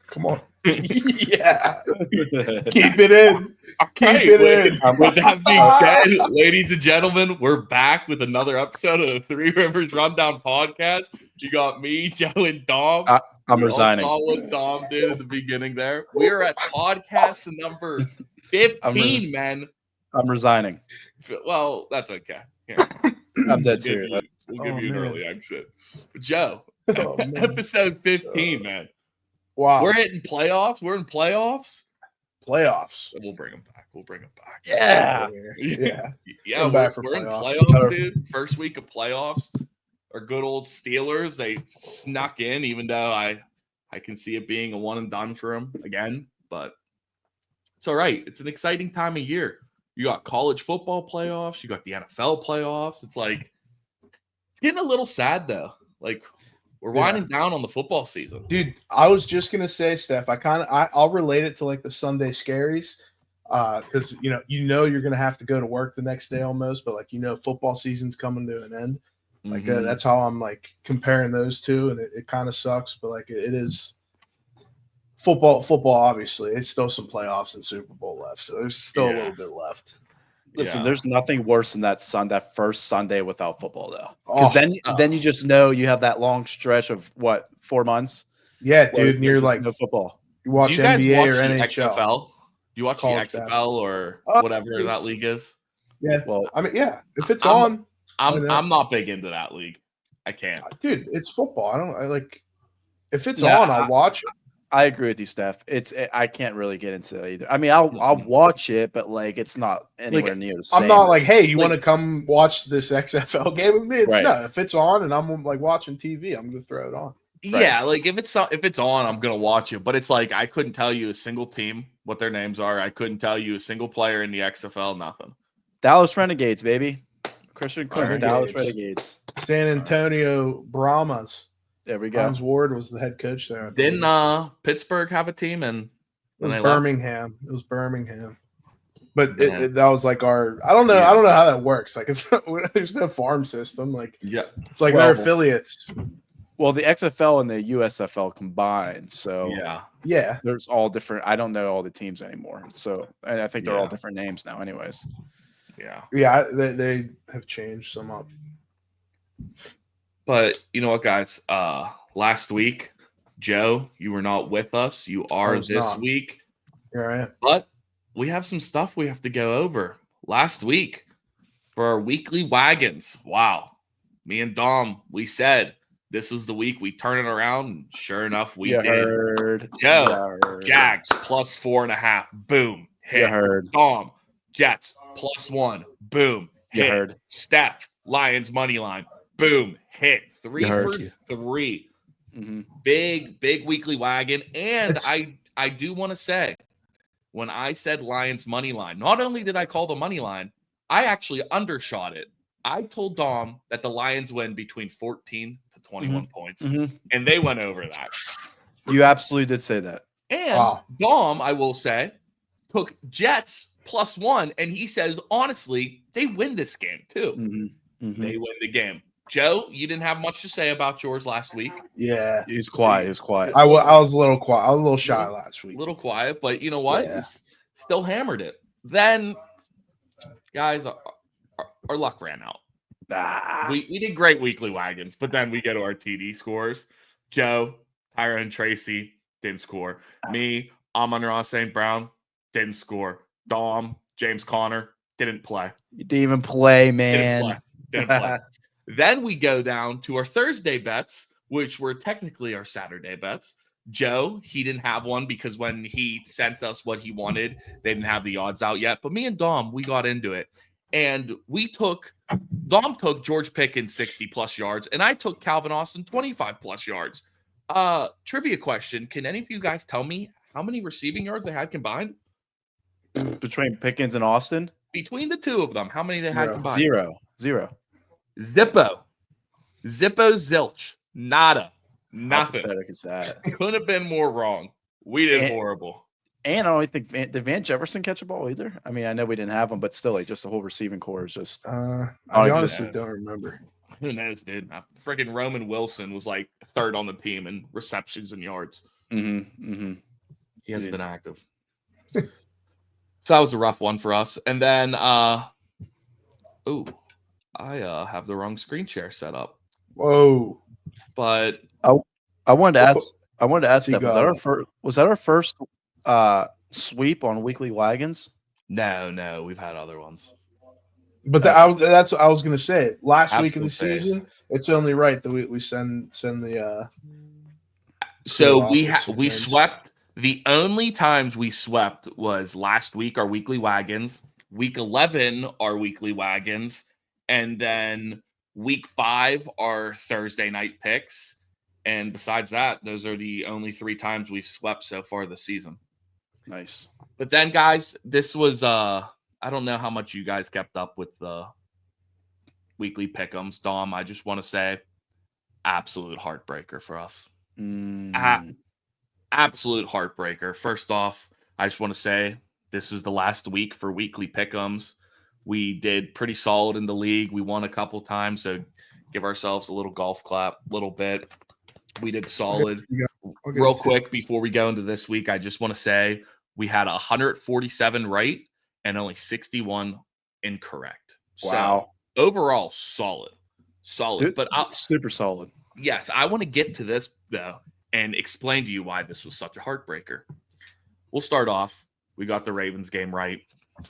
Come on. Yeah. Keep it in. Keep it in. With that being said, ladies and gentlemen, we're back with another episode of the Three Rivers Rundown podcast. You got me, Joe, and Dom. I'm resigning. All saw what Dom did at the beginning there. We are at podcast number 15, man. I'm resigning. Well, that's okay. Here. I'm dead serious. We'll give you an early exit. But Joe, episode 15, man. Wow. We're hitting playoffs. We're in playoffs. We'll bring them back. Yeah. Yeah, we're in playoffs, dude. First week of playoffs. Our good old Steelers, they snuck in, even though I can see it being a one and done for them again. But it's all right. It's an exciting time of year. You got college football playoffs. You got the NFL playoffs. It's like it's getting a little sad though. Like we're winding down on the football season. Dude, I was just gonna say, Steph, I'll relate it to like the Sunday scaries. Because you're gonna have to go to work the next day almost, but like football season's coming to an end. Like that's how I'm like comparing those two, and it kind of sucks, but like it is football. Obviously, it's still some playoffs and Super Bowl left, so there's still a little bit left. Listen, there's nothing worse than that first Sunday without football, though. Because then you just know you have that long stretch of 4 months. Yeah, dude, and you're like no football. You watch NBA or NHL. XFL? Do you watch College the XFL or whatever that league is? Yeah, well, I mean, if it's on, I'm not big into that league. I can't, dude. It's football. I like if it's on, I'll watch it. I agree with you, Steph. I can't really get into it either. I mean, I'll watch it, but like it's not anywhere near the same. I'm not like, hey, you want to come watch this XFL game with me? It's no. If it's on and I'm like watching TV, I'm gonna throw it on. Yeah, like if it's on, I'm gonna watch it. But it's like I couldn't tell you a single team, what their names are. I couldn't tell you a single player in the XFL. Nothing. Dallas Renegades, baby. Christian Kuntz, Dallas Renegades. San Antonio Brahmas. There we go. Hans Ward was the head coach there. Didn't Pittsburgh have a team? And it was Birmingham. Left? It was Birmingham. But that was like our. I don't know. Yeah. I don't know how that works. Like there's no farm system. Like it's like they're affiliates. Well, the XFL and the USFL combined. So yeah, there's all different. I don't know all the teams anymore. So and I think they're all different names now, anyways. Yeah. They have changed some up. But you know what, guys? Last week, Joe, you were not with us. You are this week. Here I am. But we have some stuff we have to go over. Last week, for our weekly wagons, wow. Me and Dom, we said this was the week we turn it around. And sure enough, we did. Joe, Jags plus 4.5. Boom. Hit. Dom, Jets plus 1. Boom. Hit. Steph, Lions money line. Boom. Hit. 3 for 3. Mm-hmm. Big weekly wagon. And I do want to say, when I said Lions money line, not only did I call the money line, I actually undershot it. I told Dom that the Lions win between 14 to 21 points, and they went over that. You absolutely did say that. And Dom, I will say, took Jets +1, and he says, honestly, they win this game too. They win the game. Joe, you didn't have much to say about yours last week. Yeah. He was quiet. I was a little quiet. I was a little shy last week. A little quiet, but you know what? Yeah. Still hammered it. Then, guys, our luck ran out. We did great weekly wagons, but then we go to our TD scores. Joe, Tyrone Tracy didn't score. Me, Amon-Ra St. Brown didn't score. Dom, James Conner didn't play. You didn't even play, man. Didn't play. Then we go down to our Thursday bets, which were technically our Saturday bets. Joe, he didn't have one because when he sent us what he wanted, they didn't have the odds out yet. But me and Dom, we got into it. And Dom took George Pickens 60+ yards, and I took Calvin Austin 25+ yards. Trivia question. Can any of you guys tell me how many receiving yards they had combined? Between Pickens and Austin? Between the two of them, how many they had combined? Zero. Zippo, zilch, nada, nothing. How pathetic is that? Couldn't have been more wrong. We did horrible. And I don't think did Van Jefferson catch a ball either. I mean, I know we didn't have him, but still, like just the whole receiving core is just. I honestly don't remember. Who knows, dude? Freaking Roman Wilson was like third on the team in receptions and yards. He has been active. So that was a rough one for us. And then, I have the wrong screen share set up. Whoa! But I wanted to ask. Steph, was that our first sweep on weekly wagons? No, we've had other ones. But that's what I was going to say. Last week of the Absolute season, it's only right that we send the. So we swept. The only times we swept was last week, our weekly wagons. Week 11, our weekly wagons, and then week 5, our Thursday night picks. And besides that, those are the only 3 times we've swept so far this season. Nice. But then, guys, this was I don't know how much you guys kept up with the weekly pick'ems. Dom, I just want to say, absolute heartbreaker for us. Absolute heartbreaker. First off, I just want to say this is the last week for weekly pick'ems. We did pretty solid in the league. We won a couple times, so give ourselves a little golf clap, little bit. We did solid. Real quick before we go into this week, I just want to say we had 147 right and only 61 incorrect. Wow. So overall, solid. Dude, but super solid. Yes, I want to get to this though and explain to you why this was such a heartbreaker. We'll start off. We got the Ravens game right.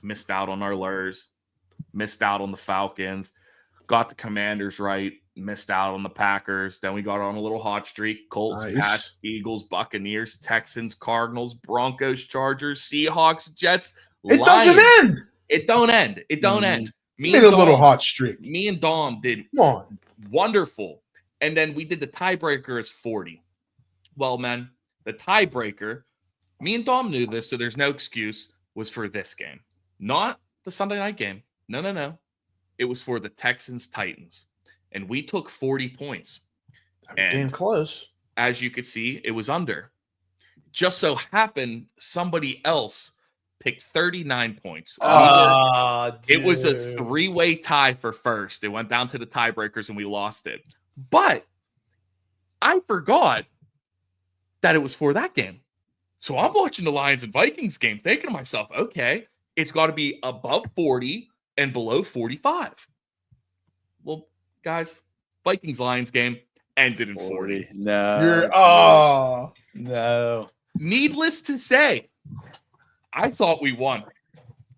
Missed out on our lures. Missed out on the Falcons. Got the Commanders right. Missed out on the Packers. Then we got on a little hot streak. Colts, Pats, Eagles, Buccaneers, Texans, Cardinals, Broncos, Chargers, Seahawks, Jets. It Lions. doesn't end. It don't end. It don't end. Me and Dom, a little hot streak. Me and Dom did wonderful. And then we did the tiebreaker as 40. Well, man, the tiebreaker, me and Dom knew this, so there's no excuse, was for this game. Not the Sunday night game. No. It was for the Texans-Titans. And we took 40 points. Damn close. As you could see, it was under. Just so happened somebody else picked 39 points. It was a 3-way tie for first. It went down to the tiebreakers and we lost it. But I forgot that it was for that game. So I'm watching the Lions and Vikings game thinking to myself, okay, it's got to be above 40 and below 45. Well, guys, Vikings-Lions game ended in 40. No. No. Needless to say, I thought we won.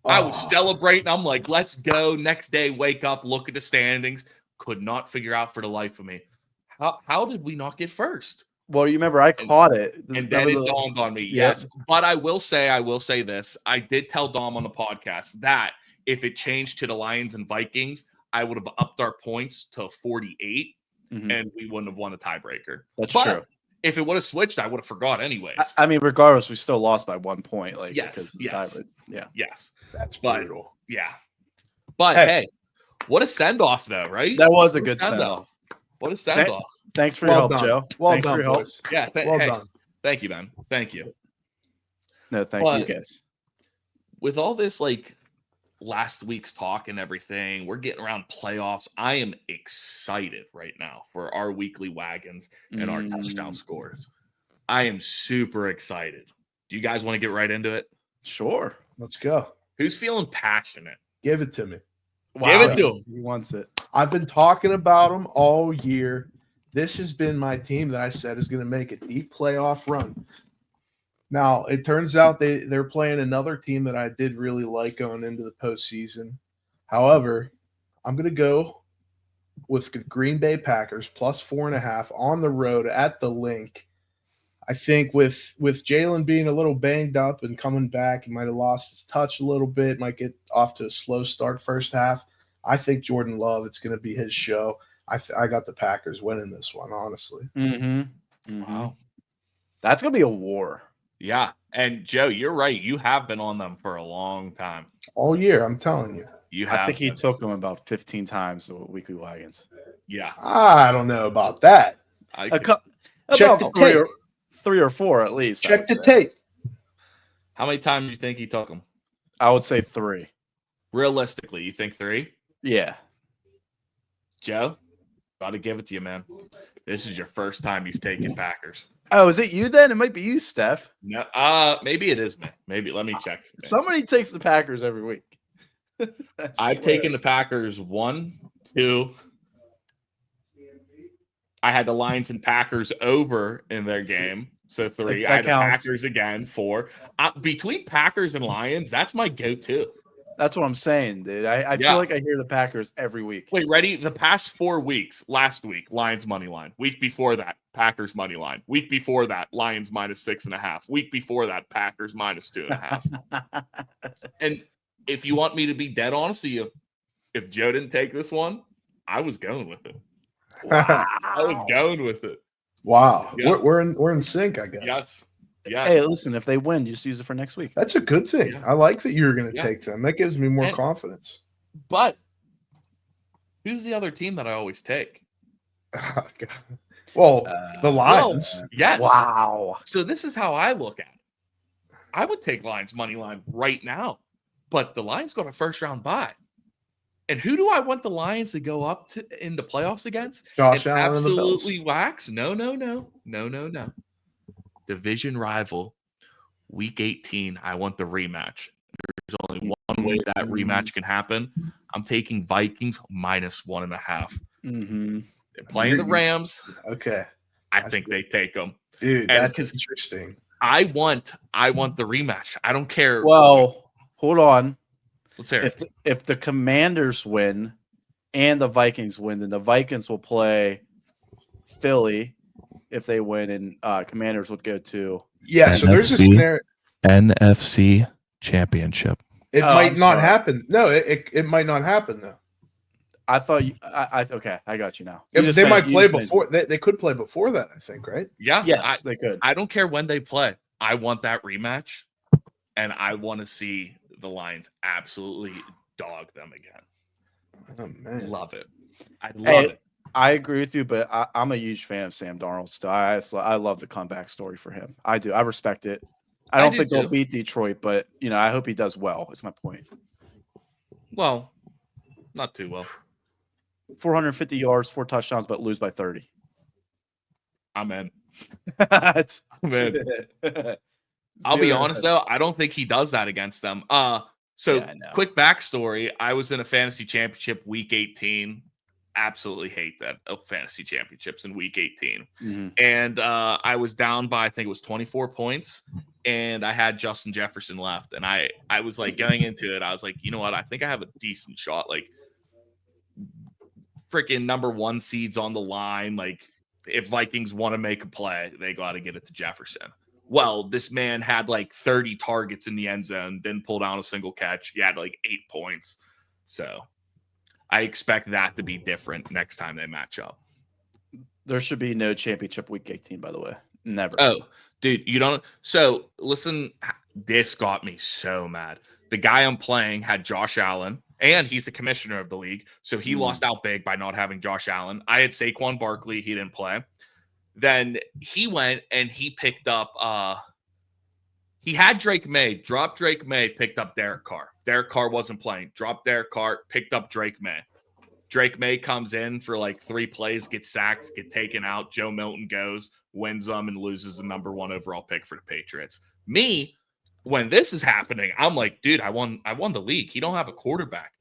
I was celebrating. I'm like, let's go. Next day, wake up, look at the standings. Could not figure out for the life of me. How did we not get first? Well, you remember I caught it. And then it dawned on me. Yeah. Yes. But I will say this. I did tell Dom on the podcast that if it changed to the Lions and Vikings, I would have upped our points to 48 and we wouldn't have won a tiebreaker. That's true. If it would have switched, I would have forgot anyways. I mean, regardless, we still lost by 1 point. Yes. Yes. That's brutal. Yeah. But hey, what a send-off though, right? That was a good send-off. What a send-off. Thanks for your help, Joe. Well done, boys. Yeah, well done. Thank you, man. Thank you. No, thank you, guys. With all this, last week's talk and everything, we're getting around playoffs. I am excited right now for our weekly wagons and our touchdown scores. I am super excited. Do you guys want to get right into it? Sure. Let's go. Who's feeling passionate? Give it to me. Wow. Give it to him. He wants it. I've been talking about them all year. This has been my team that I said is going to make a deep playoff run. Now, it turns out they're playing another team that I did really like going into the postseason. However, I'm going to go with the Green Bay Packers plus 4.5 on the road at the Link. I think with Jalen being a little banged up and coming back, he might have lost his touch a little bit, might get off to a slow start first half. I think Jordan Love, it's going to be his show. I got the Packers winning this one, honestly. Wow. That's going to be a war. Yeah. And, Joe, you're right. You have been on them for a long time. All year, I'm telling you. I think he took them about 15 times, the weekly wagons. Yeah. I don't know about that. Check the tape. 3 or 4 at least. Check the tape. How many times do you think he took them? I would say 3. Realistically, you think 3? Yeah. Joe, got to give it to you, man. This is your first time you've taken Packers. Oh, is it you then? It might be you, Steph. No, maybe it is me. Maybe let me check. Somebody takes the Packers every week. I've taken the Packers 1, 2. I had the Lions and Packers over in their game, so 3. I had the Packers again, 4. Between Packers and Lions, that's my go-to. That's what I'm saying, dude. I feel like I hear the Packers every week. Wait, ready? The past 4 weeks, last week, Lions money line. Week before that, Packers money line. Week before that, Lions -6.5. Week before that, Packers -2.5. And if you want me to be dead honest with you, if Joe didn't take this one, I was going with it. Wow. I was going with it. Wow. Yeah. We're in sync, I guess. Yes. Yeah. Hey, listen, if they win, you just use it for next week. That's a good thing. Yeah. I like that you're going to Yeah. take them. That gives me more And- confidence. But who's the other team that I always take? Well, the Lions. Well, yes. Wow. So this is how I look at it. I would take Lions money line right now, but the Lions got a first round bye. And who do I want the Lions to go up to in the playoffs against? Josh And Allen and the Bills. absolutely wax? No. Division rival, week 18. I want the rematch. There's only one way that rematch can happen. I'm taking Vikings -1.5. Mm-hmm. They're playing the Rams. Okay. I think they take them. Dude, And that's interesting. I want the rematch. I don't care. Well, hold on. Let's hear it. If the Commanders win and the Vikings win, then the Vikings will play Philly if they win, and Commanders would go to Yeah, so there's a scenario. NFC Championship. It Oh, might I'm not sorry. happen. No, it might not happen though. I thought you. Okay, I got you now. You just They said- might you play just said- before. They could play before that, I think, right? Yeah. Yes, they could. I don't care when they play. I want that rematch, and I want to see the Lions absolutely dog them again. Oh man, Love it. I love it. I agree with you, but I'm a huge fan of Sam Darnold still. I love the comeback story for him. I do. I respect it. I don't do think they'll too. beat Detroit, but I hope he does well. Is my point. Well, not too well. 450 yards, 4 touchdowns, but lose by 30. I'm in. That's- I'm in. I'll be honest though, I don't think he does that against them. So Yeah, I know. quick backstory. I was in a fantasy championship week 18. Absolutely hate that of fantasy championships in week 18. Mhm. And I was down by I think it was 24 points. And I had Justin Jefferson left. And I was like going into it, I was like, you know what? I think I have a decent shot. Like freaking number 1 seeds on the line. Like if Vikings want to make a play, they got to get it to Jefferson. Well, this man had like 30 targets in the end zone, didn't pull down a single catch. He had like 8 points. So I expect that to be different next time they match up. There should be no championship week 18, by the way. Never. Oh, dude, you don't. So listen, this got me so mad. The guy I'm playing had Josh Allen, and he's the commissioner of the league. So he lost out big by not having Josh Allen. I had Saquon Barkley. He didn't play. Then he went and he picked up, he had Drake May, dropped Drake May, picked up Derek Carr. Derek Carr wasn't playing. Dropped Derek Carr, picked up Drake May. Drake May comes in for like 3 plays, gets sacked, get taken out. Joe Milton goes, wins them, and loses the number 1 overall pick for the Patriots. Me, when this is happening, I'm like, dude, I won the league. He don't have a quarterback.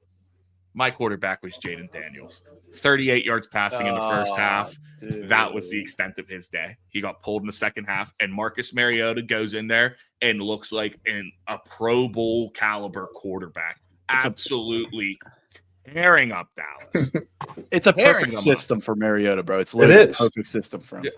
My quarterback was Jaden Daniels. 38 yards passing in the first half. Dude. That was the extent of his day. He got pulled in the second half, and Marcus Mariota goes in there and looks like a Pro Bowl caliber quarterback. Absolutely tearing up Dallas. It's a Tearing perfect them system for Mariota, bro. It's literally a perfect system for him. Yeah.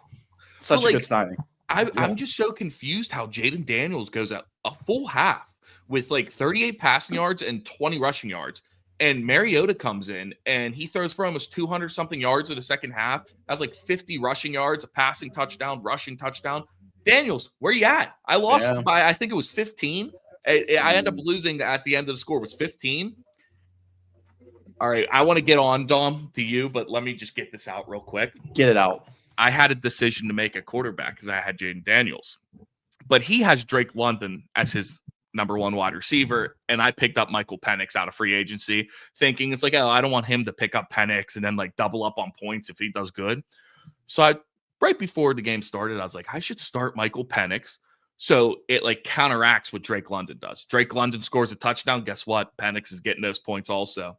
Such But, a good signing. I'm just so confused how Jaden Daniels goes out a full half with like 38 passing yards and 20 rushing yards. And Mariota comes in and he throws for almost 200 something yards in the second half, has like 50 rushing yards, a passing touchdown, rushing touchdown. Daniels, where you at? I lost by, I think it was 15. I ended up losing at the end of the score was 15. All right. I want to get on, Dom, to you, but let me just get this out real quick. Get it out. I had a decision to make a quarterback because I had Jaden Daniels, but he has Drake London as his number 1 wide receiver, and I picked up Michael Penix out of free agency, thinking it's like, oh, I don't want him to pick up Penix and then like double up on points if he does good. So I right before the game started, I was like, I should start Michael Penix. So it like counteracts what Drake London does. Drake London scores a touchdown. Guess what? Penix is getting those points also.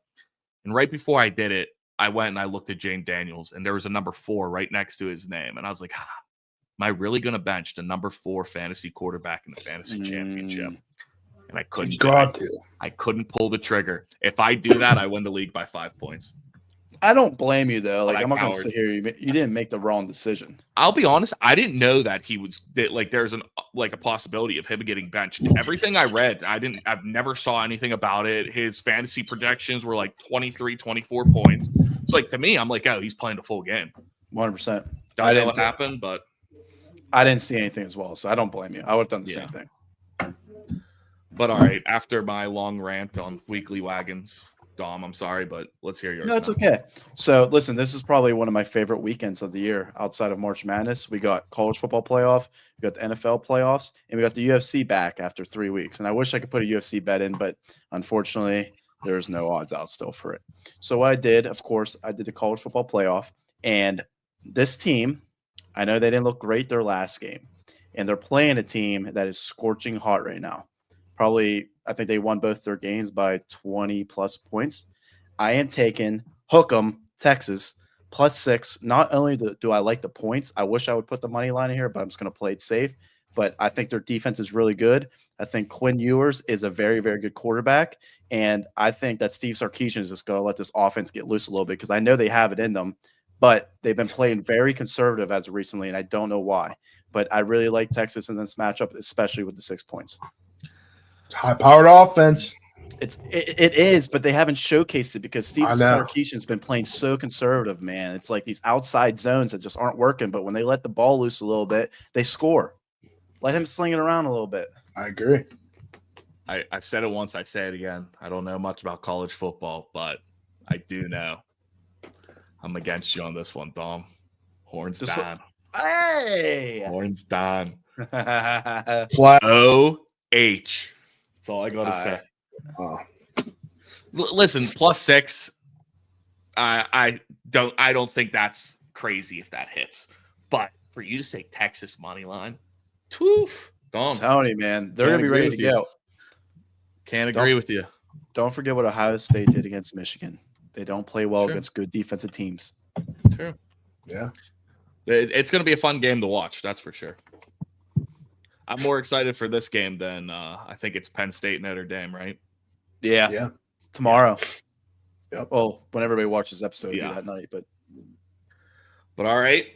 And right before I did it, I went and I looked at Jane Daniels, and there was a number 4 right next to his name. And I was like, am I really going to bench the number 4 fantasy quarterback in the fantasy championship? And I couldn't. I couldn't pull the trigger. If I do that, I win the league by 5 points. I don't blame you though. Like, But I'm not going to sit here. You didn't make the wrong decision. I'll be honest. I didn't know that there's a possibility of him getting benched. Everything I read, I've never saw anything about it. His fantasy projections were like 23, 24 points. So like to me, I'm like, oh, he's playing the full game. 100%. Don't know what happened, but I didn't see anything as well. So I don't blame you. I would have done the same thing. But all right, after my long rant on weekly wagons, Dom, I'm sorry, but let's hear yours. No, it's okay. So listen, this is probably one of my favorite weekends of the year outside of March Madness. We got college football playoff, we got the NFL playoffs, and we got the UFC back after 3 weeks. And I wish I could put a UFC bet in, but unfortunately, there's no odds out still for it. So what I did, of course, I did the college football playoff. And this team, I know they didn't look great their last game. And they're playing a team that is scorching hot right now. Probably, I think they won both their games by 20-plus points. I am taking Hook'em, Texas, +6. Not only do I like the points, I wish I would put the money line in here, but I'm just going to play it safe. But I think their defense is really good. I think Quinn Ewers is a very, very good quarterback. And I think that Steve Sarkisian is just going to let this offense get loose a little bit because I know they have it in them. But they've been playing very conservative as of recently, and I don't know why. But I really like Texas in this matchup, especially with the 6 points. High-powered offense. It is, but they haven't showcased it because Steve Sarkisian's been playing so conservative, man. It's like these outside zones that just aren't working. But when they let the ball loose a little bit, they score. Let him sling it around a little bit. I agree. I've said it once. I say it again. I don't know much about college football, but I do know. I'm against you on this one, Dom. Horns down. Hey! Horns down. Flat. O-H. That's all I got to say. Listen, +6. I don't think that's crazy if that hits. But for you to say Texas money line, Dom. Tony, man, they're gonna be ready to go. Can't agree with you. Don't forget what Ohio State did against Michigan. They don't play well against good defensive teams. True. Yeah. It's going to be a fun game to watch. That's for sure. I'm more excited for this game than I think it's Penn State Notre Dame, right? Yeah. Yeah. Tomorrow. Yep. Well, when everybody watches this episode, it'll be that night. But all right,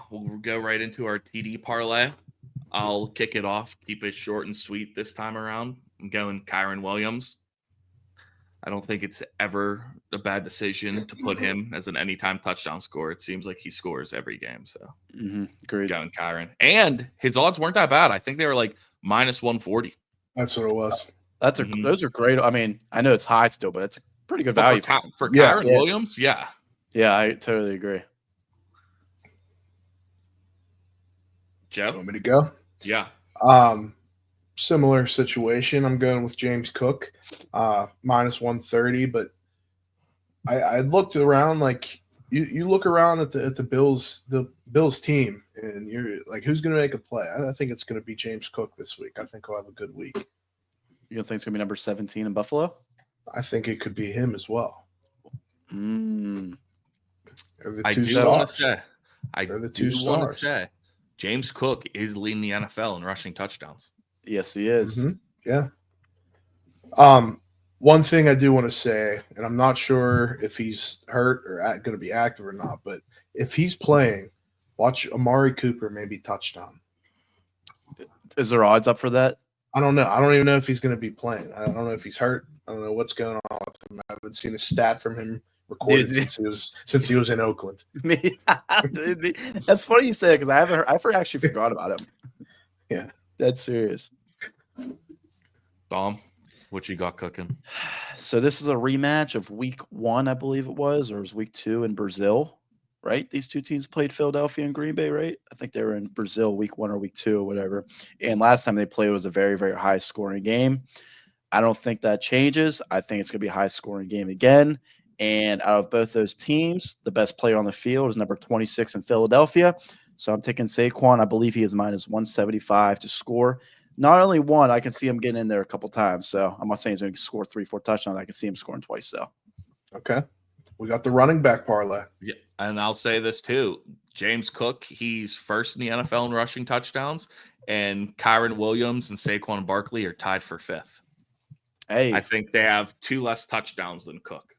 we'll go right into our TD parlay. I'll kick it off. Keep it short and sweet this time around. I'm going Kyren Williams. I don't think it's ever a bad decision to put him as an anytime touchdown scorer. It seems like he scores every game. So agreed. Going Kyren. And his odds weren't that bad. I think they were like -140. That's what it was. Those are great. I mean, I know it's high still, but it's a pretty good value for Kyren Williams. Yeah. Yeah, I totally agree. Jeff? Want me to go? Yeah. Similar situation. I'm going with James Cook, -130. But I looked around, like you look around at the Bills team, and you're like, who's going to make a play? I think it's going to be James Cook this week. I think he'll have a good week. You don't think it's going to be number 17 in Buffalo? I think it could be him as well. I do want to say James Cook is leading the NFL in rushing touchdowns. Yes, he is. Yeah. One thing I do want to say, and I'm not sure if he's hurt or going to be active or not, but if he's playing, watch Amari Cooper maybe touchdown. Is there odds up for that? I don't know. I don't even know if he's going to be playing. I don't know if he's hurt. I don't know what's going on with him. I haven't seen a stat from him recorded since he was in Oakland. That's funny you say it because I actually forgot about him. Yeah, that's serious. Dom, what you got cooking? So this is a rematch of week 1, I believe it was, or it was week 2 in Brazil, right? These two teams played Philadelphia and Green Bay, right? I think they were in Brazil week 1 or week 2 or whatever. And last time they played was a very, very high scoring game. I don't think that changes. I think it's going to be a high scoring game again. And out of both those teams, the best player on the field is number 26 in Philadelphia, So I'm taking Saquon. I believe he is minus 175 to score. Not only one, I can see him getting in there a couple times. So I'm not saying he's going to score 3-4 touchdowns. I can see him scoring twice. So Okay. We got the running back parlay. Yeah, and I'll say this too. James Cook, he's first in the NFL in rushing touchdowns, and Kyron Williams and Saquon Barkley are tied for 5th. hey, I think they have 2 less touchdowns than Cook.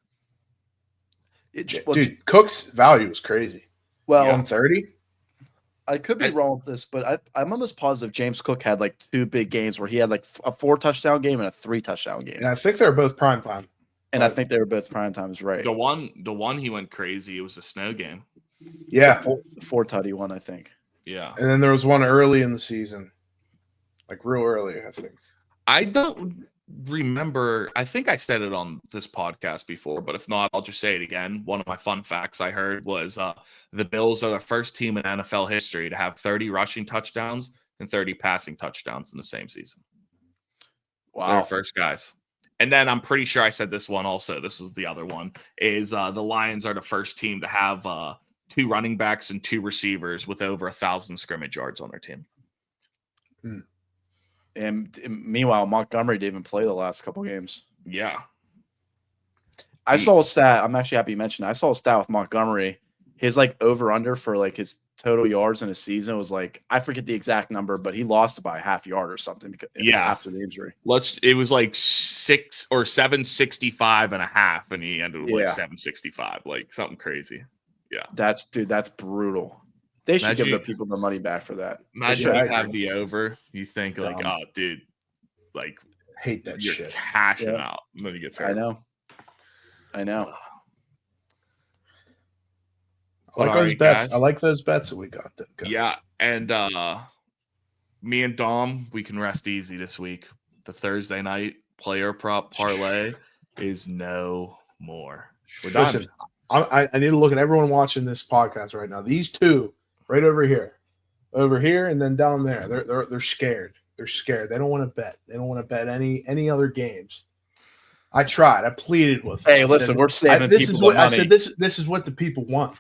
Dude, Cook's value is crazy. well, 130. I could be wrong with this, but I'm almost positive James Cook had like 2 big games where he had like a 4-touchdown game and a 3-touchdown game. And I think they're both prime time. And I think they were both prime times, right? The one he went crazy. It was a snow game. Yeah. The 4-tutty one, I think. Yeah. And then there was one early in the season. Like real early, I think. I don't remember. I think I said it on this podcast before, but if not, I'll just say it again. One of my fun facts I heard was the Bills are the first team in NFL history to have 30 rushing touchdowns and 30 passing touchdowns in the same season. Wow. They're the first guys. And then I'm pretty sure I said this one also. This was the other one. Is the Lions are the first team to have 2 running backs and 2 receivers with over 1,000 scrimmage yards on their team. And meanwhile, Montgomery didn't even play the last couple games. Yeah. I saw a stat. I'm actually happy you mentioned it. I saw a stat with Montgomery. His like over under for like his total yards in a season was like, I forget the exact number, but he lost by a half yard or something after the injury. It was like 6 or 765 and a half, and he ended with like 765, like something crazy. Yeah. That's brutal. They should Imagine give the people the money back for that. Imagine you have the over. You think It's like, dumb. oh, dude, like Hate that you're shit. cashing out. And then he gets hurt. I know. I like All those right, bets. guys. I like those bets that we got. Yeah, and me and Dom, we can rest easy this week. The Thursday night player prop parlay is no more. We're done. Listen, I need to look at everyone watching this podcast right now. These 2 right over here, and then down there. They're scared. They're scared. They don't want to bet. They don't want to bet any other games. I tried. I pleaded with them. Hey, listen, we're saving this people is what the money. I said. This is what the people want.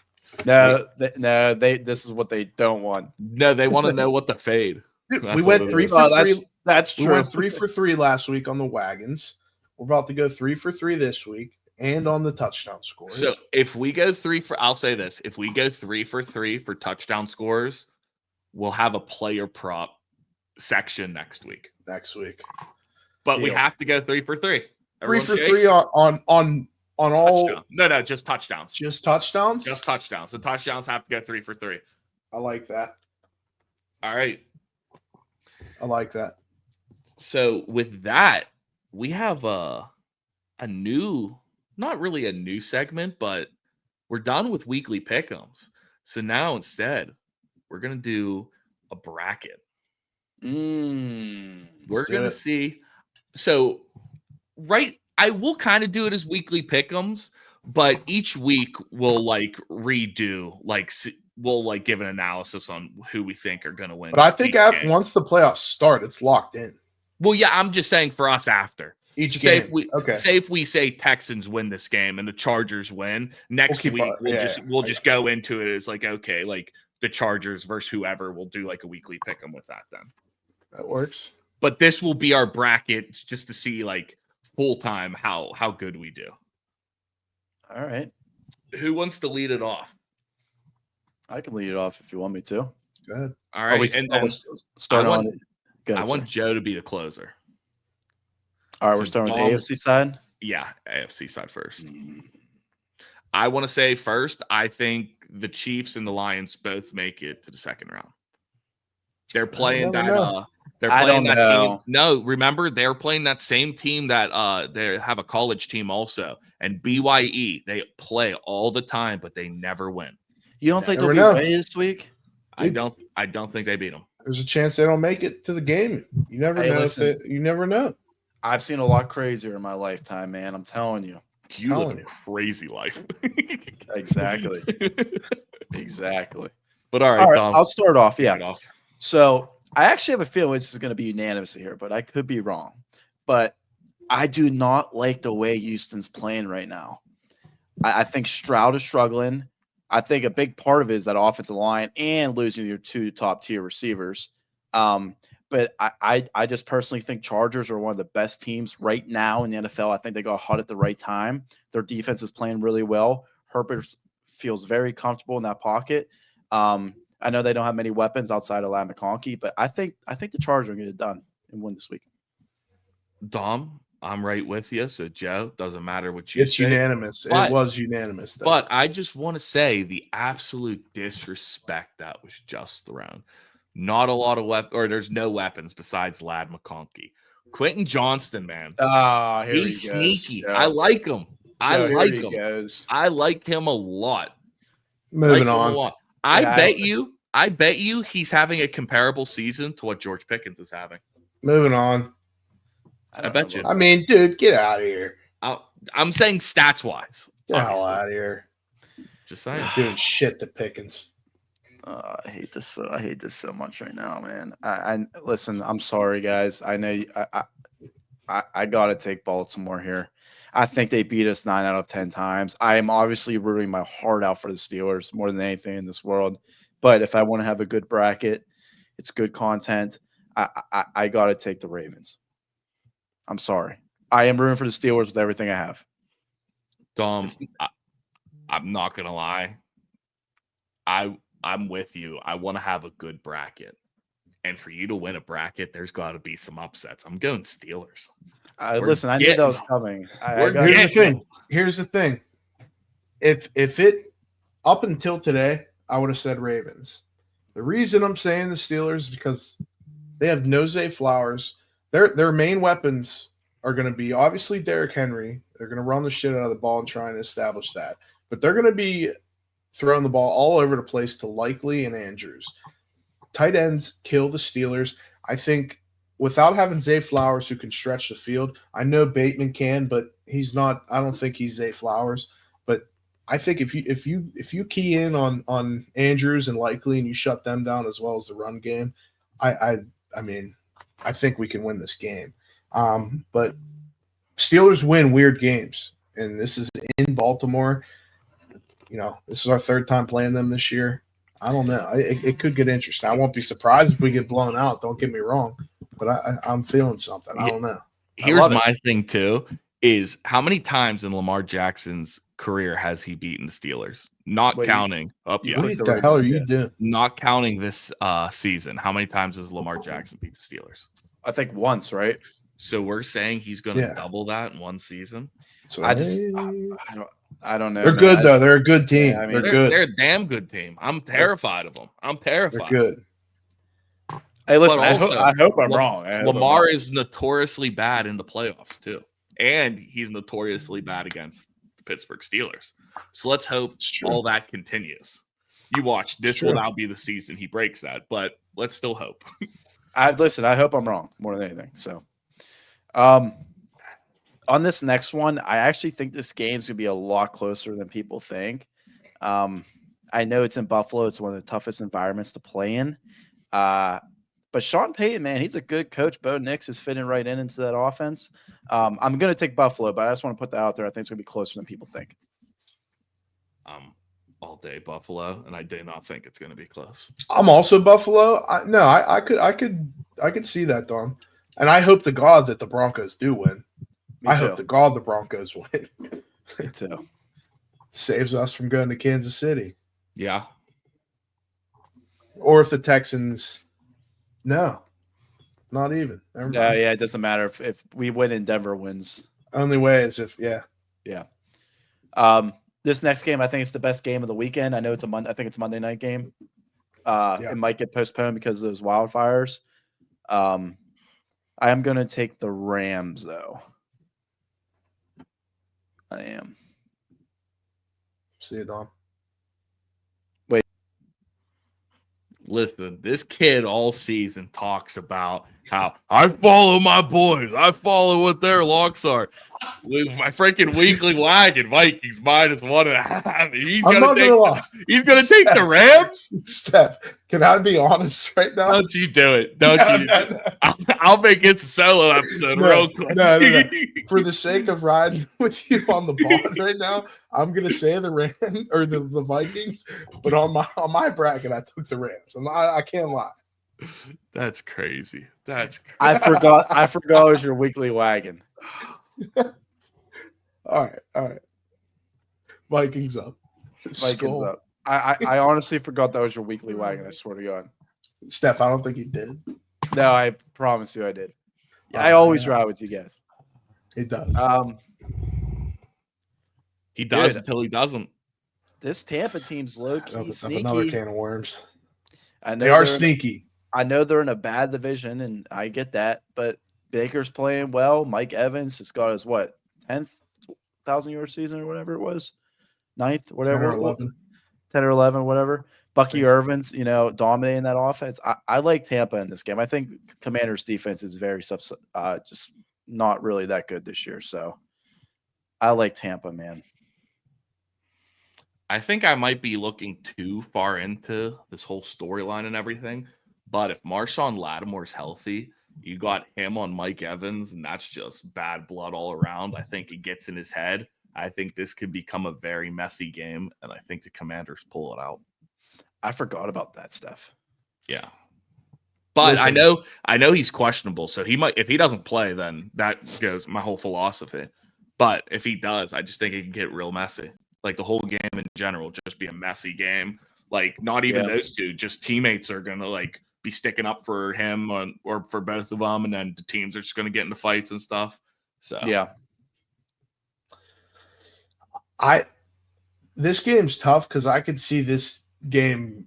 No, this is what they don't want. No, they want to know what the fade. Dude, That's we what went it 3 is. for 3. That's We true. went 3 for 3 last week on the wagons. We're about to go 3 for 3 this week and on the touchdown scores. So if we go 3 for, I'll say this: if we go 3 for 3 for touchdown scores, we'll have a player prop section next week. But we Deal. have to go 3 for 3. 3 Everyone for shake? 3 on all. Touchdown. No, just touchdowns. Just touchdowns. Just touchdowns. So touchdowns have to go 3 for 3. I like that. All right. I like that. So with that, we have a new, not really a new segment, but we're done with weekly pick'ems. So now instead, we're gonna do a bracket. We're gonna see. So I will kind of do it as weekly pick'ems, but each week we'll like redo, like we'll like give an analysis on who we think are gonna win. But I think once the playoffs start, it's locked in. Well, yeah, I'm just saying for us after. Each So game. say if we say Texans win this game and the Chargers win, next week we'll just go into it as like, okay, like the Chargers versus whoever. We'll do like a weekly pick 'em with that then. That works. But this will be our bracket just to see like full time how good we do. All right. Who wants to lead it off? I can lead it off if you want me to. Go ahead. All right. I want Joe to be the closer. All right, So we're starting with Dom- the AFC side. Yeah, AFC side first. I want to say first, I think the Chiefs and the Lions both make it to the second round. They're playing never know. They're I playing don't that know. team. No, remember they're playing that same team that they have a college team also, and BYE. They play all the time, but they never win. You don't think Never they'll be know. ready this week? I don't think they beat them. There's a chance they don't make it to the game. You never Hey, know. listen. You never know. I've seen a lot crazier in my lifetime, man. I'm telling you. You live Telling a you. crazy life. Exactly. Exactly. But all right, All right, Dom, I'll start off. start Yeah. off. So I actually have a feeling this is going to be unanimous here, but I could be wrong. But I do not like the way Houston's playing right now. I think Stroud is struggling. I think a big part of it is that offensive line and losing your 2 top-tier receivers. But I just personally think Chargers are one of the best teams right now in the NFL. I think they got hot at the right time. Their defense is playing really well. Herbert feels very comfortable in that pocket. I know they don't have many weapons outside of Ladd McConkey, but I think the Chargers are going to get it done and win this week. Dom, I'm right with you. So, Joe, doesn't matter what you It's say. unanimous. But- It was unanimous, though. But I just want to say the absolute disrespect that was just thrown. Not a lot of weapons, or there's no weapons besides Ladd McConkey. Quentin Johnston, man. Ah, He's sneaky. Joe. I like him. I Joe, like here he him. goes. I like him a lot. Moving Like him a on. lot. Yeah, I bet you he's having a comparable season to what George Pickens is having. Moving on. I bet you. I mean, dude, get out of here. I'm saying stats wise. Get the hell out of here. Just saying. Doing shit to Pickens. I hate this. I hate this so much right now, man. I listen. I'm sorry, guys. I know. I gotta take Baltimore here. I think they beat us 9 out of 10 times. I am obviously rooting my heart out for the Steelers more than anything in this world. But if I want to have a good bracket, it's good content. I gotta take the Ravens. I'm sorry. I am rooting for the Steelers with everything I have. Dom, I'm not gonna lie. I'm with you. I want to have a good bracket. And for you to win a bracket, there's got to be some upsets. I'm going Steelers. Listen, I knew that was coming. Here's the thing. If it up until today, I would have said Ravens. The reason I'm saying the Steelers is because they have no Zay Flowers. Their main weapons are going to be obviously Derrick Henry. They're going to run the shit out of the ball and try and establish that. But they're going to be throwing the ball all over the place to Likely and Andrews. Tight ends kill the Steelers. I think without having Zay Flowers who can stretch the field, I know Bateman can, but he's not. I don't think he's Zay Flowers. But I think if you key in on Andrews and Likely and you shut them down as well as the run game, I mean, I think we can win this game. But Steelers win weird games, and this is in Baltimore. You know, this is our 3rd time playing them this year. I don't know. It could get interesting. I won't be surprised if we get blown out. Don't get me wrong, but I'm feeling something. I don't know. Here's my thing too: is how many times in Lamar Jackson's career has he beaten the Steelers? Not counting. What the hell are you doing? Not counting this season. How many times has Lamar Jackson beat the Steelers? I think once, right? So we're saying he's going to double that in one season. So I don't know. They're good though. They're a good team. Yeah, I mean, they're good. They're a damn good team. I'm terrified of them. I'm terrified. They're good. Hey, listen. Also, I hope I'm wrong. Lamar is notoriously bad in the playoffs too, and he's notoriously bad against the Pittsburgh Steelers. So let's hope all that continues. You watch. This will now be the season he breaks that, but let's still hope. I hope I'm wrong more than anything. So, on this next one, I actually think this game's gonna be a lot closer than people think. I know it's in Buffalo; it's one of the toughest environments to play in. But Sean Payton, man, he's a good coach. Bo Nix is fitting right into that offense. I'm gonna take Buffalo, but I just want to put that out there. I think it's gonna be closer than people think. All day Buffalo, and I do not think it's going to be close. I'm also Buffalo. I could see that, Dom. And I hope to God that the Broncos do win. I hope to God the Broncos win. Me too. Saves us from going to Kansas City. Yeah. Or if the Texans, no, not even. Yeah, it doesn't matter if we win and Denver wins. Only way is if, yeah. This next game, I think it's the best game of the weekend. I know it's I think it's a Monday night game. It might get postponed because of those wildfires. I am going to take the Rams, though. I am. See you, Dom. Wait. Listen, this kid all season talks about How I follow my boys. I follow what their locks are. With my freaking weekly wagon, Vikings -1.5. He's I'm not gonna lie. He's gonna take the Rams. Steph, can I be honest right now? Don't you do it? Don't No, you? no, no. I'll make it a solo episode No, real quick. no. For the sake of riding with you on the pod right now, I'm gonna say the Rams or the Vikings, but on my bracket, I took the Rams. I can't lie. That's crazy. That's crazy. I forgot it was your weekly wagon. All right. Vikings up. Vikings Skull. up. I honestly forgot that was your weekly wagon. I swear to God. Steph, I don't think he did. No, I promise you I did. I always ride with you guys. He does. He does Dude. until he doesn't. This Tampa team's low key sneaky. Another can of worms. I know They are they're sneaky. I know they're in a bad division, and I get that. But Baker's playing well. Mike Evans has got his 10th 1,000-yard season or whatever it was, 9th, whatever, 10 or 11. 10 or 11, whatever. Bucky Irvin's, dominating that offense. I like Tampa in this game. I think Commanders' defense is very just not really that good this year. So I like Tampa, man. I think I might be looking too far into this whole storyline and everything. But if Marshawn Lattimore's healthy, you got him on Mike Evans, and that's just bad blood all around. I think it gets in his head. I think this could become a very messy game, and I think the Commanders pull it out. I forgot about that stuff. Yeah. But Listen. I know he's questionable. So he might, if he doesn't play, then that goes my whole philosophy. But if he does, I just think it can get real messy. Like the whole game in general, just be a messy game. Like not even those two, just teammates are gonna be sticking up for him or for both of them, and then the teams are just gonna get into fights and stuff. So Yeah. This game's tough because I could see this game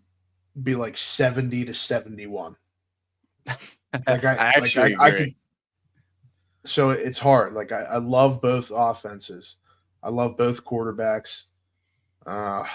be like 70-71. I actually agree. could. So it's hard. Like I love both offenses. I love both quarterbacks. I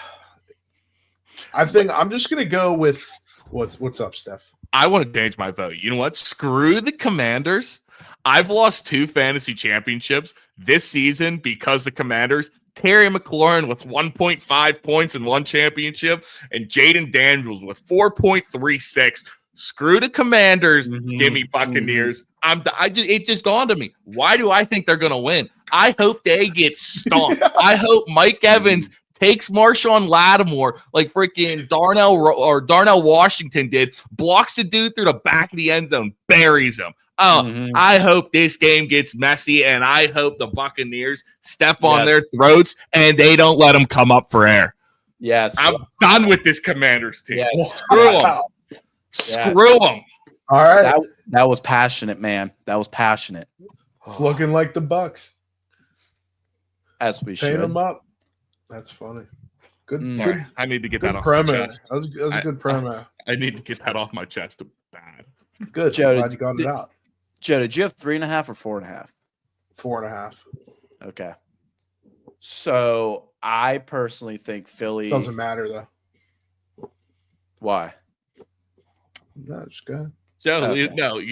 think I'm just gonna go with what's up, Steph. I want to change my vote. You know what? Screw the Commanders. I've lost 2 fantasy championships this season because the Commanders. Terry McLaurin with 1.5 points in 1 championship, and Jaden Daniels with 4.36. Screw the Commanders. Give me Buccaneers. It just dawned on me. Why do I think they're gonna win? I hope they get stomped. I hope Mike Evans takes Marshawn Lattimore like freaking Darnell Washington did, blocks the dude through the back of the end zone, buries him. I hope this game gets messy, and I hope the Buccaneers step on their throats and they don't let them come up for air. Yes. I'm done with this Commanders team. Yes. Screw them. Screw them. All right. That was passionate, man. That was passionate. It's looking like the Bucks. As we should. Paint them up. That's funny. Good. Right. I need to get that off promo. my chest. That was a good promo. I need to get that off my chest bad. Good. Joe, Glad you got it out. Joe, did you have 3.5 or 4.5? 4.5. Okay. So I personally think Philly Doesn't matter though. Why? No, just go ahead. Joe,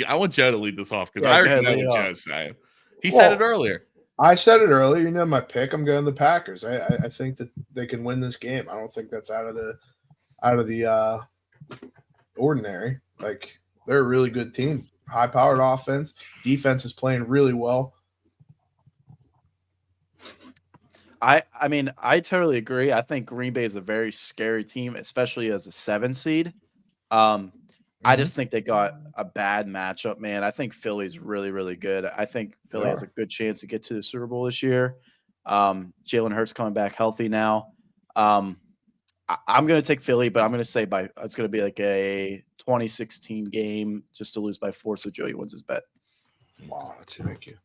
I want Joe to lead this off because Yeah, I go already ahead, know lead what it Joe's saying. He said it earlier. I said it earlier. You know my pick. I'm going the Packers. I think that they can win this game. I don't think that's out of the ordinary. Like they're a really good team. High-powered offense. Defense is playing really well. I mean, I totally agree. I think Green Bay is a very scary team, especially as a 7 seed. I just think they got a bad matchup, man. I think Philly's really, really good. I think Philly has a good chance to get to the Super Bowl this year. Jalen Hurts coming back healthy now. I'm going to take Philly, but I'm going to say it's going to be like a 2016 game just to lose by 4, so Joey wins his bet. Wow, thank you.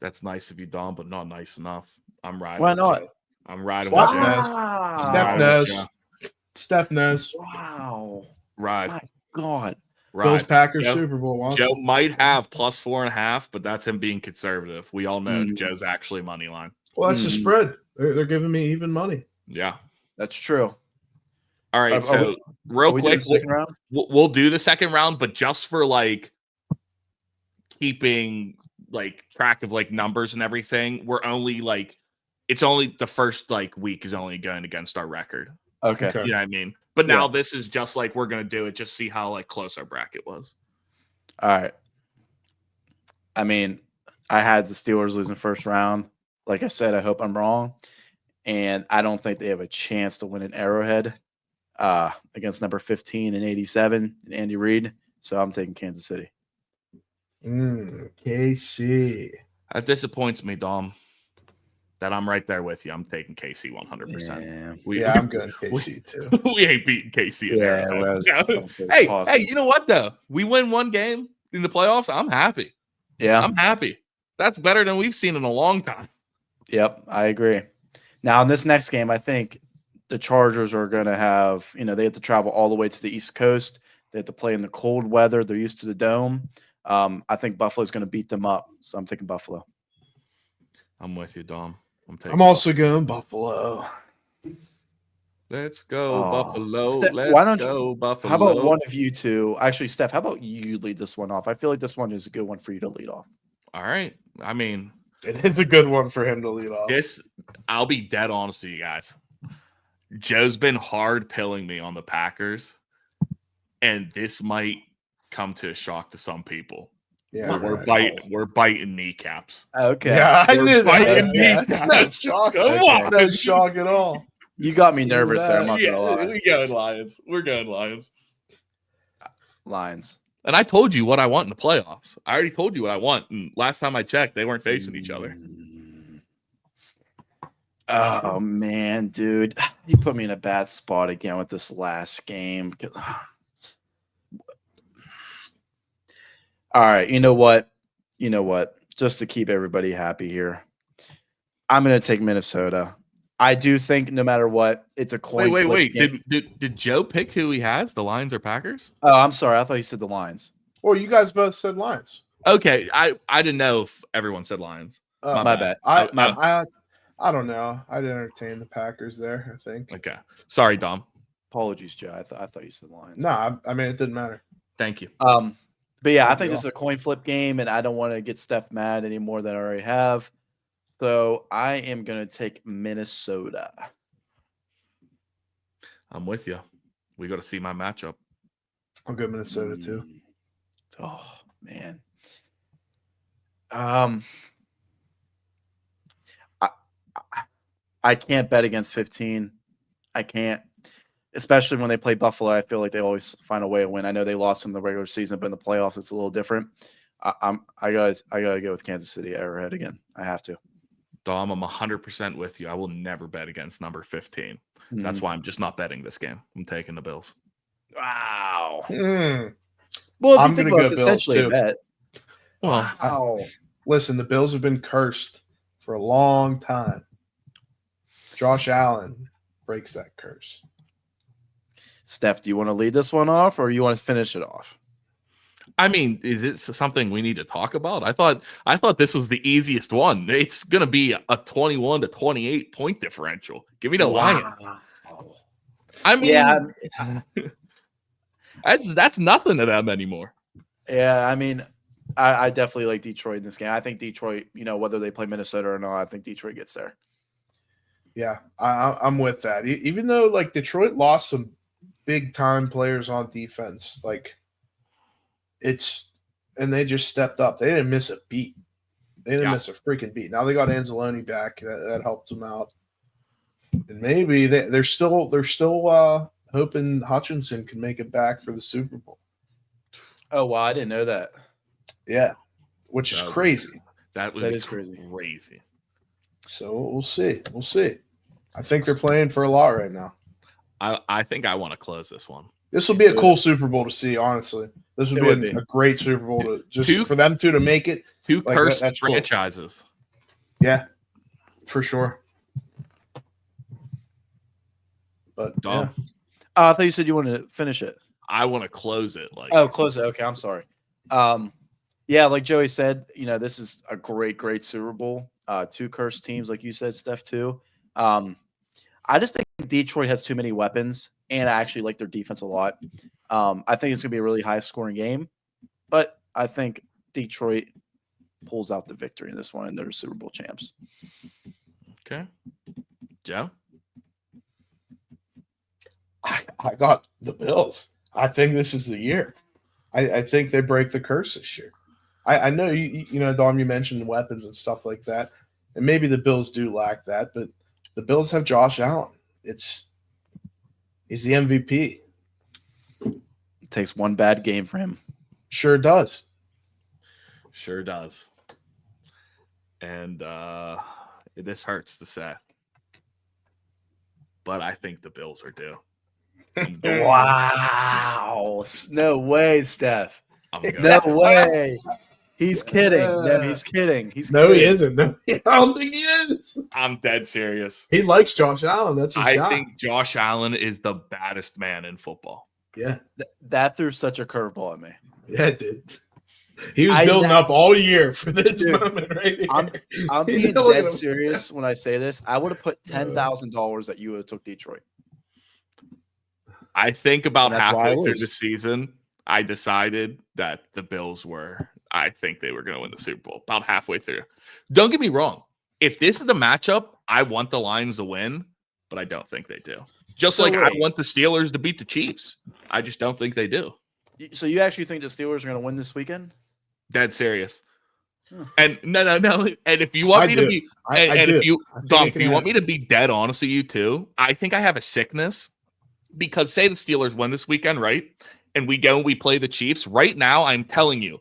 That's nice of you, Dom, but not nice enough. I'm riding. Why not? Joe. I'm riding Steph with knows. Joe. Steph knows. Steph knows. Wow. Ride. My God. Bills Packers Joe, Super Bowl. Watch Joe it. might have plus 4.5, but that's him being conservative. We all know Mm. Joe's actually money line. Well, that's the spread. They're giving me even money. Yeah. That's true. All right. So real quick, second round? we'll do the second round, but just for like keeping like track of like numbers and everything, we're only like it's only the first like week is only going against our record. Okay. Okay. You know what I mean? But now Yeah. this is just like we're gonna do it, just see how like close our bracket was. All right. I mean, I had the Steelers losing first round. Like I said, I hope I'm wrong. And I don't think they have a chance to win an Arrowhead against number 15 and 87 and Andy Reid. So I'm taking Kansas City. KC. That disappoints me, Dom. That I'm right there with you. I'm taking KC 100%. Yeah. I'm going KC too. We ain't beating KC. Yeah, Hey, you know what though? We win one game in the playoffs. I'm happy. Yeah. I'm happy. That's better than we've seen in a long time. Yep, I agree. Now in this next game, I think the Chargers are going to have, they have to travel all the way to the East Coast. They have to play in the cold weather. They're used to the dome. I think Buffalo's going to beat them up, so I'm taking Buffalo. I'm with you, Dom. I'm also going Buffalo. Let's go, Buffalo. Let's go, Buffalo. How about one of you two? Actually, Steph, how about you lead this one off? I feel like this one is a good one for you to lead off. All right. I mean, it is a good one for him to lead off. I'll be dead honest with you guys. Joe's been hard pilling me on the Packers, and this might come to a shock to some people. Yeah, we're biting kneecaps. Okay. Yeah, I knew biting that. kneecaps. It's no shock. No shock at all. You got me nervous there. I'm not gonna lie. We're going Lions. We're going Lions. Lions. And I told you what I want in the playoffs. I already told you what I want. And last time I checked, they weren't facing each other. Oh man, dude, you put me in a bad spot again with this last game. All right, you know what? Just to keep everybody happy here, I'm going to take Minnesota. I do think no matter what, it's a coin flip. Wait. Did Joe pick who he has? The Lions or Packers? Oh, I'm sorry. I thought he said the Lions. Well, you guys both said Lions. Okay, I didn't know if everyone said Lions. My bad. I don't know. I'd entertain the Packers there, I think. Okay. Sorry, Dom. Apologies, Joe. I thought you said Lions. No, I mean, it didn't matter. Thank you. But yeah, I think this is a coin flip game, and I don't want to get Steph mad any more than I already have. So I am going to take Minnesota. I'm with you. We got to see my matchup. I'll go Minnesota too. Oh man. I can't bet against 15. I can't. Especially when they play Buffalo, I feel like they always find a way to win. I know they lost in the regular season, but in the playoffs, it's a little different. I gotta go with Kansas City Arrowhead again. I have to. Dom, I'm 100% with you. I will never bet against number 15. That's why I'm just not betting this game. I'm taking the Bills. Wow. Well, I'm going to go essentially Bills a bet. Wow. Listen, the Bills have been cursed for a long time. Josh Allen breaks that curse. Steph, do you want to lead this one off, or you want to finish it off? I mean, is it something we need to talk about? I thought this was the easiest one. It's going to be a 21 to 28 point differential. Give me the Lions. I mean, that's nothing to them anymore. Yeah, I mean, I definitely like Detroit in this game. I think Detroit, whether they play Minnesota or not, I think Detroit gets there. Yeah, I'm with that. Even though like Detroit lost some big time players on defense, and they just stepped up. They didn't miss a beat. They didn't miss a freaking beat. Now they got Anzalone back. That helped them out. And maybe they're still hoping Hutchinson can make it back for the Super Bowl. Oh wow, I didn't know that. Yeah, which is crazy. That is crazy. So we'll see. We'll see. I think they're playing for a lot right now. I think I want to close this one. This will be a cool Super Bowl to see, honestly. This would be a great Super Bowl for them to make it. Two cursed franchises. Cool. Yeah, for sure. But Dom. Yeah. I thought you said you wanted to finish it. I want to close it. Close it. Okay, I'm sorry. Yeah, like Joey said, this is a great Super Bowl. Two cursed teams, like you said, Steph, too. I just think Detroit has too many weapons, and I actually like their defense a lot. I think it's going to be a really high-scoring game, but I think Detroit pulls out the victory in this one, and they're Super Bowl champs. Okay. Joe? I got the Bills. I think this is the year. I think they break the curse this year. I know you know, Dom, you mentioned weapons and stuff like that, and maybe the Bills do lack that, but the Bills have Josh Allen. He's the MVP. It takes one bad game for him. Sure does. Sure does. And this hurts to say, but I think the Bills are due. Wow. No way, Steph. No way. He's kidding. No, he's kidding. He isn't. No, I don't think he is. I'm dead serious. He likes Josh Allen. That's his guy. I think Josh Allen is the baddest man in football. Yeah. That threw such a curveball at me. Yeah, it did. He was building up all year for this moment right here. I'm being dead serious when I say this. I would have put $10,000 that you would have took Detroit. I think about halfway through the season, I decided that the Bills I think they were going to win the Super Bowl about halfway through. Don't get me wrong. If this is the matchup, I want the Lions to win, but I don't think they do. Just like I want the Steelers to beat the Chiefs. I just don't think they do. So you actually think the Steelers are going to win this weekend? Dead serious. And no. And if you want me to be, if you want me to be dead honest with you too, I think I have a sickness because say the Steelers win this weekend, right? And we go and we play the Chiefs. Right now, I'm telling you,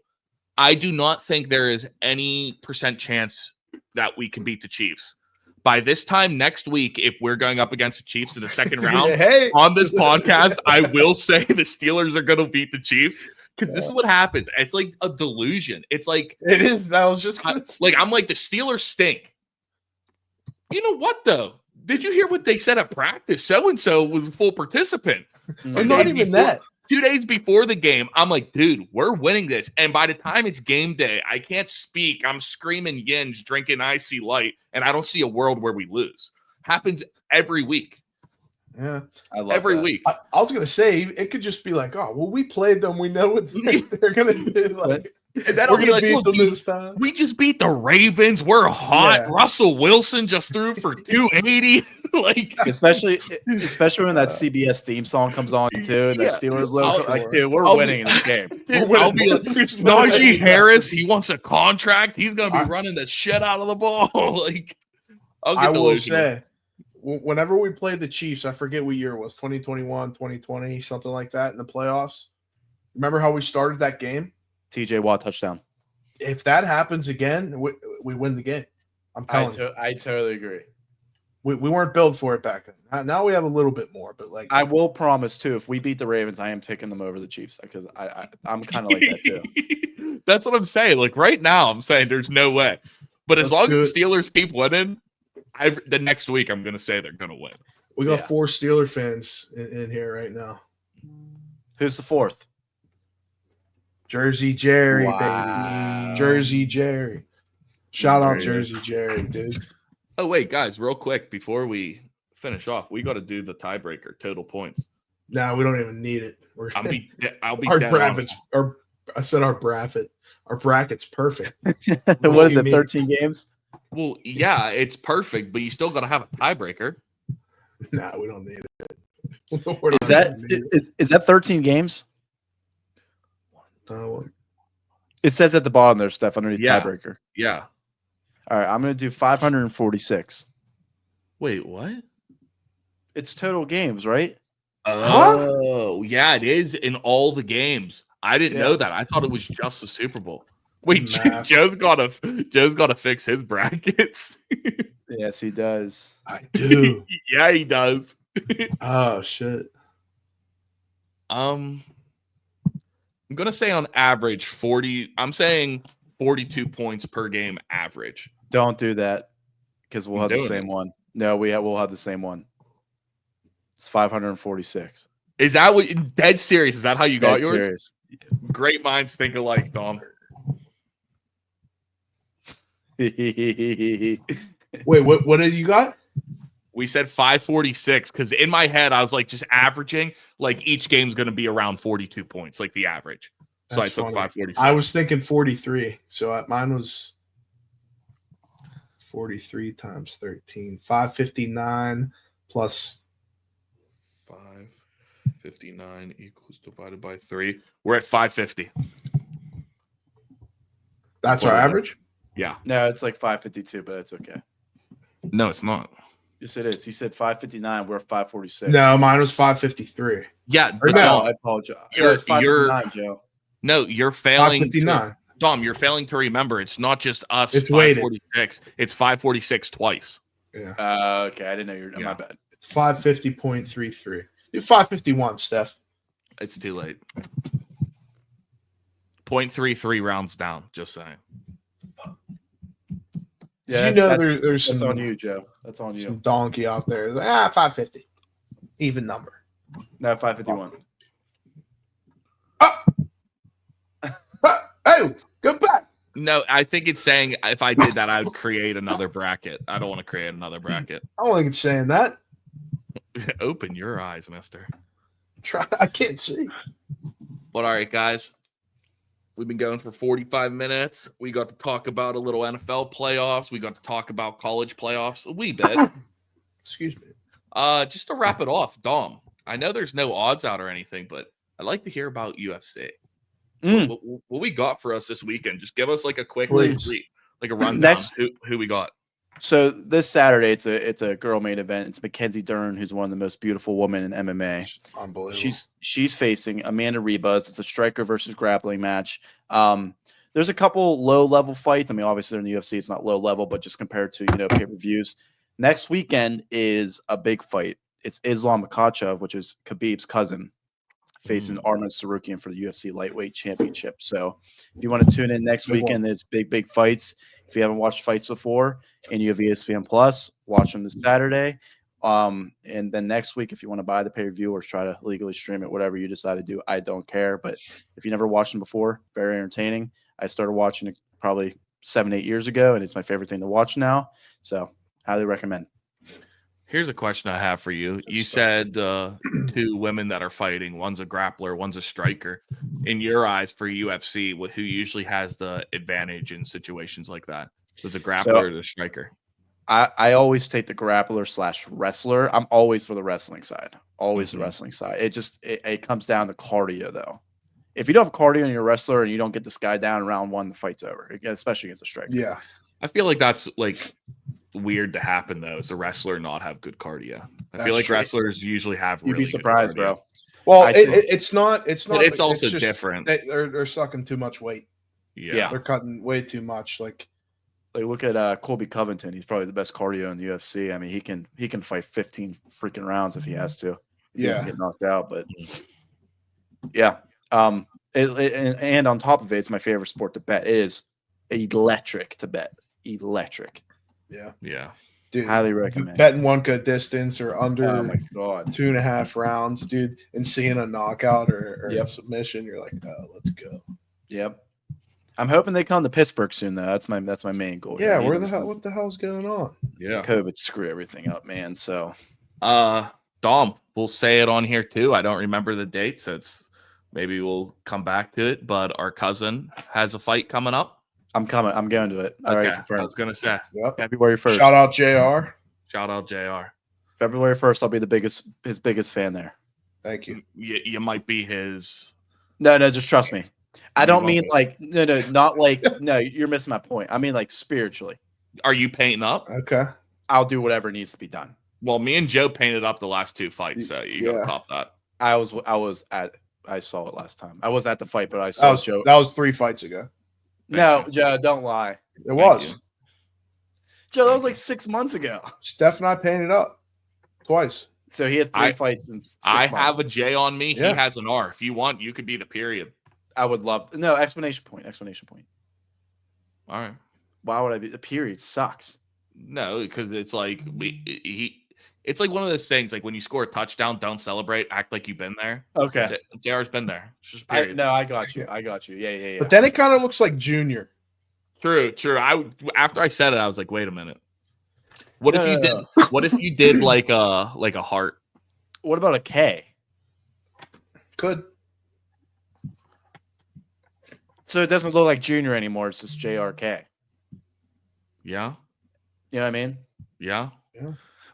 I do not think there is any % chance that we can beat the Chiefs. By this time next week, if we're going up against the Chiefs in the second round on this podcast, I will say the Steelers are going to beat the Chiefs because this is what happens. It's like a delusion. It's like it is. That was just I'm like the Steelers stink. You know what though? Did you hear what they said at practice? So and so was a full participant. Not even that. 2 days before the game, I'm like, dude, we're winning this. And by the time it's game day, I can't speak. I'm screaming yinge, drinking icy light, and I don't see a world where we lose. Happens every week. Yeah. I love every that. week. I was going to say, it could just be like, oh, well, we played them. We know what they're going to do. Like, and that'll be like, look, dude, this time. We just beat the Ravens. We're hot. Yeah. Russell Wilson just threw for 280. Like, especially when that CBS theme song comes on too, and that Steelers logo. Like, dude, we're winning this game. Dude, I'll be like, Najee Harris. He wants a contract. He's gonna be running the shit out of the ball. Like, I will say, whenever we played the Chiefs, I forget what year it was, 2021, 2020, something like that in the playoffs. Remember how we started that game? TJ Watt touchdown. If that happens again, we win the game. I'm telling you. I totally agree. We weren't built for it back then. Now we have a little bit more, but like I will promise too, if we beat the Ravens, I am picking them over the Chiefs because I'm kind of like that too. That's what I'm saying. Like right now, I'm saying there's no way. But as long as the Steelers keep winning, the next week I'm going to say they're going to win. We got 4 Steeler fans in here right now. Who's the 4th? Jersey Jerry, baby. Jersey Jerry. Shout out Jersey Jerry, dude. Oh, wait, guys, real quick, before we finish off, we got to do the tiebreaker, total points. No, we don't even need it. I'll be our dead brackets. I said our bracket. Our bracket's perfect. What is it, 13 games? Well, yeah, it's perfect, but you still got to have a tiebreaker. No, we don't need it. Is that 13 games? It says at the bottom there, Steph, underneath tiebreaker. Yeah. All right, I'm going to do 546. Wait, what? It's total games, right? Oh, yeah, it is in all the games. I didn't know that. I thought it was just the Super Bowl. Wait, Joe's got to fix his brackets. Yes, he does. I do. Yeah, he does. Oh shit. I'm gonna say on average 40. I'm saying 42 points per game average. Don't do that because we'll have the same one. No, we'll have the same one. It's 546. Is that what? Dead serious? Is that how you got yours? Serious. Great minds think alike, Dom. Wait, what did you got? We said 546 because in my head I was like just averaging like each game's going to be around 42 points, like the average. So That's I took funny. 546. I was thinking 43. So mine was 43 times 13. 559 plus 559 equals divided by 3. We're at 550. that's our average? Yeah. No, it's like 552, but it's okay. No, it's not. Yes, it is. He said 559. We're at 546. No, mine was 553. Yeah, Or but no. No, Dom, I apologize. You're- It's 559, Joe. no, you're failing. 559. Dom, you're failing to remember. It's not just us. It's weighted. 546. It's 546 twice. Yeah. Okay, I didn't know you were. My bad. 550.33. Do 551, Steph. It's too late. 0.33 rounds down. Just saying. Yeah, there's That's some, on you, Joe. That's on some you. donkey out there. Like, 550. Even number. No, 551. Hey, go back. No, I think it's saying if I did that, I would create another bracket. I don't want to create another bracket. I don't think it's saying that. Open your eyes, mister. I can't see. But all right, guys. We've been going for 45 minutes. We got to talk about a little NFL playoffs. We got to talk about college playoffs a wee bit. Excuse me. Just to wrap it off, Dom, I know there's no odds out or anything, but I'd like to hear about UFC. What we got for us this weekend? Just give us like a quick like a rundown. Who we got? So this Saturday, it's a girl main event. It's Mackenzie Dern, who's one of the most beautiful women in MMA. Unbelievable. She's facing Amanda Ribas. It's a striker versus grappling match. There's a couple low level fights. I mean, obviously in the UFC, it's not low level, but just compared to pay-per-views. Next weekend is a big fight. It's Islam Makhachev, which is Khabib's cousin, facing Arnold Sarukian for the UFC lightweight championship. So if you want to tune in next weekend, there's big fights. If you haven't watched fights before and you have ESPN Plus, watch them this Saturday. And then next week, if you want to buy the pay-per-view or try to legally stream it, whatever you decide to do, I don't care. But if you never watched them before, very entertaining. I started watching it probably 7-8 years ago, and it's my favorite thing to watch now. So highly recommend. Here's a question I have for you. You said 2 women that are fighting. One's a grappler, one's a striker. In your eyes, for UFC, who usually has the advantage in situations like that? Is a grappler or the striker? I always take the grappler / wrestler. I'm always for the wrestling side. Always the wrestling side. It comes down to cardio, though. If you don't have cardio and you're a wrestler and you don't get this guy down in round 1, the fight's over, especially against a striker. Yeah. I feel like that's like weird to happen, though, as a wrestler not have good cardio. I feel like wrestlers usually have You'd really be surprised, good cardio. bro. Well, it's not. But it's also just different. They're sucking too much weight. Yeah. They're cutting way too much. Like look at Colby Covington. He's probably the best cardio in the UFC. I mean, he can fight 15 freaking rounds if he has to. He doesn't get knocked out. But yeah. And on top of it, it's my favorite sport to bet. It is electric to bet. Electric. Yeah. Dude, highly recommend betting one good distance or under Oh my god, 2.5 rounds, dude, and seeing a knockout or a submission, you're like, oh, let's go. Yep. I'm hoping they come to Pittsburgh soon, though. That's my main goal. Yeah, what the hell's going on? Yeah. COVID screw everything up, man. So Dom, we'll say it on here too. I don't remember the date, so maybe we'll come back to it. But our cousin has a fight coming up. I'm coming. I'm going to it. All okay. right, I was gonna say February 1st. Shout out JR. Shout out JR. February 1st, I'll be his biggest fan there. Thank you. You might be his. No, just trust me. I don't mean like no, not like no. You're missing my point. I mean like spiritually. Are you painting up? Okay. I'll do whatever needs to be done. Well, me and Joe painted up the last 2 fights, so you gotta top that. I saw it last time. I was at the fight, but I saw Joe. That was 3 fights ago. No, Joe, don't lie. It was. Joe, that was like 6 months ago. Steph and I painted up twice. So he had 3 fights in 6 months. I have a J on me. He has an R. If you want, you could be the period. I would love no explanation point. All right. Why would I be the period? Sucks. No, because it's like it's like one of those things. Like when you score a touchdown, don't celebrate. Act like you've been there. Okay. JR's been there. It's just period. I got you. Yeah. But then it kind of looks like Junior. True. After I said it, I was like, wait a minute. What if you did? What if you did like a heart? What about a K? Could. So it doesn't look like Junior anymore. It's just JRK. Yeah. You know what I mean? Yeah. Yeah.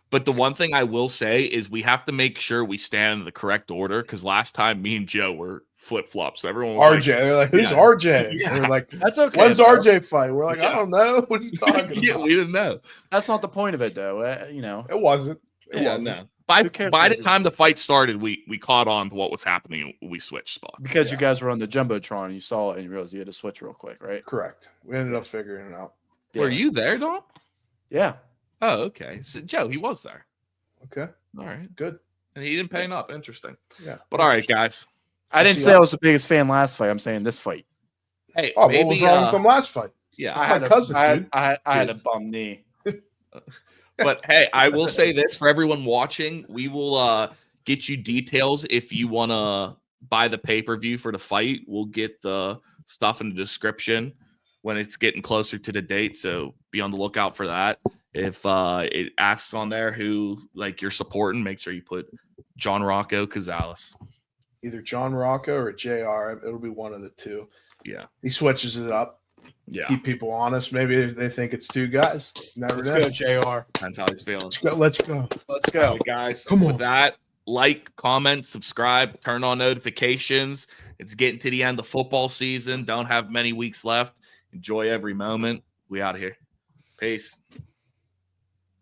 But the one thing I will say is we have to make sure we stand in the correct order because last time me and Joe were flip-flops. So everyone was RJ. They're like, who's yeah. RJ? Yeah. They're like, That's okay. when's though. RJ fight? We're like, I Yeah. don't know. What are you talking yeah, about? we didn't know. That's not the point of it, though. You know. It wasn't. It Yeah, wasn't. no. By Who cares the what it time the fight started, we caught on to what was happening. We switched spots. Because Yeah. you guys were on the Jumbotron, you saw it and you realized you had to switch real quick, right? Correct. We ended up figuring it out. Were you there, Dom? Yeah. Oh, okay. So Joe, he was there. Okay. All right. Good. And he didn't pay up. Interesting. Yeah. But all right, guys. I didn't see say I us. was the biggest fan last fight. I'm saying this fight. Hey, Oh, maybe, what was wrong from last fight? yeah. I had a cousin, dude. I had a bum knee. But hey, I will say this for everyone watching: we will get you details if you want to buy the pay-per-view for the fight. We'll get the stuff in the description when it's getting closer to the date. So be on the lookout for that. If it asks on there who like you're supporting, make sure you put John Rocco Cazales. Either John Rocco or JR. It'll be one of the two. Yeah. He switches it up. Yeah. Keep people honest. Maybe they think it's two guys. Never Let's know. go, JR. That's how he's feeling. Let's go. Let's go. Let's All go. right, guys. Come With on. that, like, comment, subscribe, turn on notifications. It's getting to the end of football season. Don't have many weeks left. Enjoy every moment. We out of here. Peace.